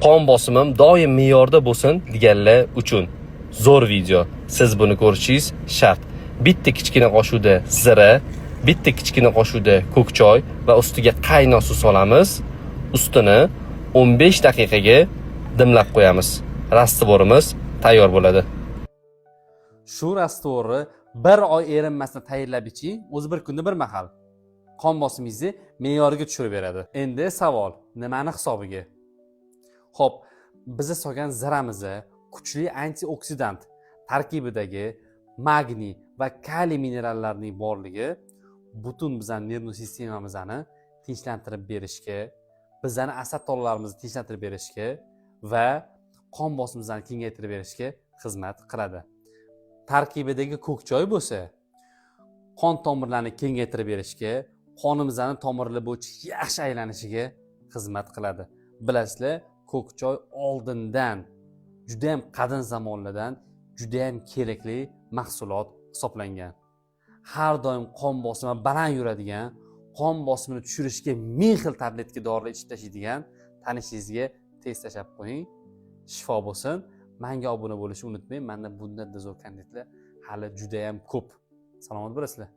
qon bosimim doim me'yorda bo'lsin deganlar uchun zo'r video. Siz buni ko'rishingiz shart. Bitta kichkina qoshuqda zira, bitta kichkina qoshuqda ko'k choy va ustiga qaynoq suv solamiz. Ustini 15 daqiqaga dimlab qo'yamiz. Rastvorimiz tayyor bo'ladi. Shu rastvorni 1 oy erinmasdan tayyorlab iching, o'zi bir kunda bir mahal qon bosimingizni me'yoriga tushirib beradi. Endi savol, nimani hisobiga? Xo'p, bizni solgan ziramizni kuchli antioksidant tarkibidagi magniy va kaliy minerallarining borligi butun bizning nervni sistemamizni tinchlantirib berishga, bizning asab tolallarimizni tinchlantirib berishga va qon bosimimizni kengaytirib berishga xizmat qiladi. Tarkibidagi ko'k choy bo'lsa, qon tomirlarini kengaytirib berishga, qonimizning tomirlari bo'yicha yaxshi aylanishiga xizmat qiladi. Bilasizlar, ko'k choy oldindan juda ham qadim zamonlardan juda ham kerakli mahsulot hisoblangan. Har doim qon bosimi baland yuradigan, qon bosimini tushirishga ming xil tabletka dorilar ichib tashlaydigan tanishingizga tez tashlab qo'ying. Shifo bo'lsin. Menga obuna bo'lishni unutmang. Menda bundan zo'r kandidlar hali juda ham ko'p. Salomat bo'lasizlar.